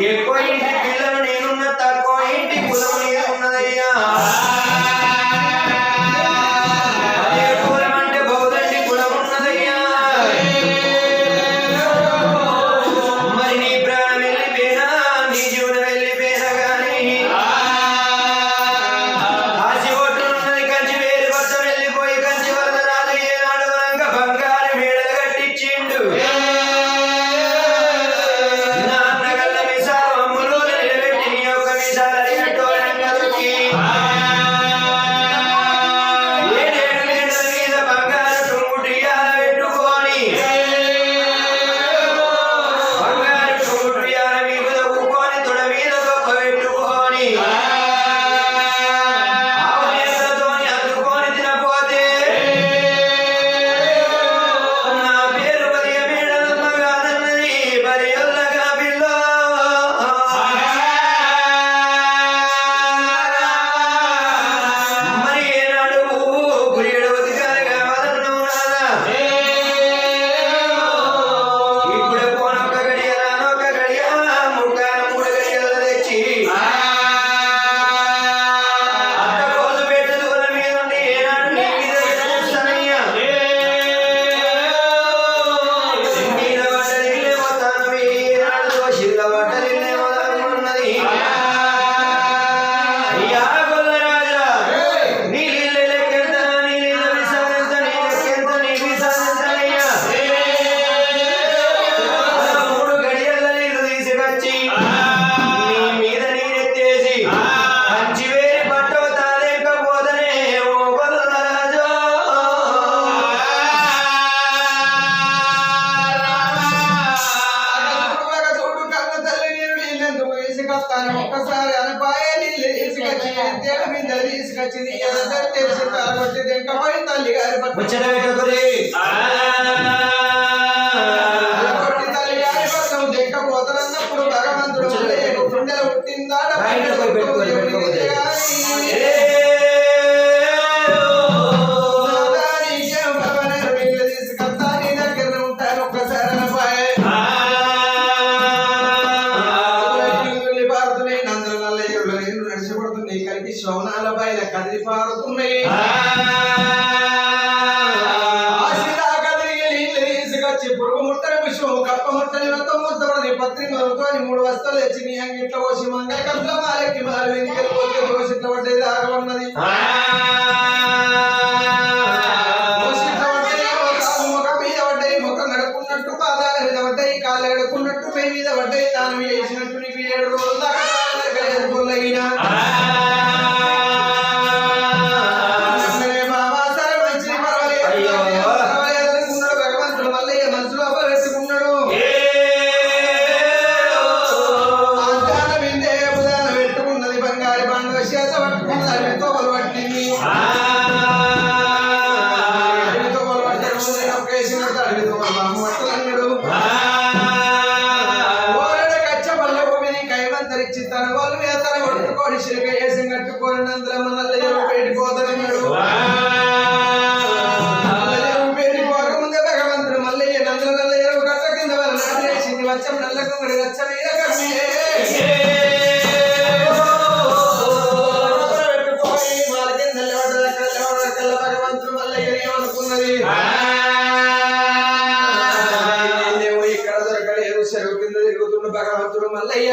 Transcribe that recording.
ఎక్కువ ఇంటి పిల్లలు నేనున్న తక్కువ ఇంటి కులం నేను ఉన్నదయ్యా అదే కులం అంటే బౌద్ధంటి కులం ఉన్నదయ్యా మరి నీ ప్రాణం వెళ్ళిపోయినా నీ జీవనం వెళ్ళిపోయినా గాని ఆశి ఒట్టున్నది కంచి వేరు భర్త వెళ్ళిపోయి కంచి వరదరాజు ఏనాడు వరంగ బంగారు మేడలు కట్టించిండు ఒక్కసారి అనపాయే నీళ్ళు తీసుకొచ్చి తేడ మీద తీసుకొచ్చి తెలిసి తాగొట్టి తింటపోయి తల్లి గారి తల్లి గారి పక్కన దిక్కపోతానన్నప్పుడు భగవంతుడు గుండెలు పుట్టిందా తీసుకొస్తా నీ దగ్గర ఉంటాను ఒక్కసారి అనపాయే నడిచిపడుతున్నాయి కలిగి శోనాల పైన కదిలి పారుతున్నాయి తీసుకొచ్చి పురుగు ముట్టని విషయం కప్ప ముట్టని ముట్టబడి పత్రి మొదలుకొని 3 వస్తువులు తెచ్చి నీ అంగిట్లో పోసి మంగళ కంట్లో మాలెక్కి మాలు వెనుకలు పోతే దోషిట్లో పడ్డేది ఆగమన్నది ముఖం మీద పడ్డాయి ముఖం నడుపుకున్నట్టు పాదాల మీద పడ్డాయి కాళ్ళు ఎడుకున్నట్టు పై మీద పడ్డాయి తాను వేసినట్టు నీకు 7 రోజులు దాకా భగవంతుడు మల్లయ్య మనసులో పెట్టుకున్నాడు పెట్టుకున్నది బంగారు బండ చేత పట్టుకున్నది అడిగితో పట్టింది అడిగితో పట్టాడు అడిగితో పట్టన్నాడు కైవంతరిచ్చి తన వాళ్ళు తన పట్టుకొని శిల్క వేసి కట్టుకొని నందరం నల్లయ్య పెట్టిపోతాడన్నాడు పేటిపోకముందే భగవంతుడు మల్లయ్య నందర నల్లయ్య గట్ట కింద వాళ్ళ నాటేసింది వచ్చం నల్లకు వచ్చ మీద పెట్టుకొని వాళ్ళ కింద కళ్ళ భగవంతుడు మల్లయ్య ఏమనుకున్నది ఇక్కడ దొరకలేదు చెరువు కింద తిరుగుతున్న భగవంతుడు మల్లయ్య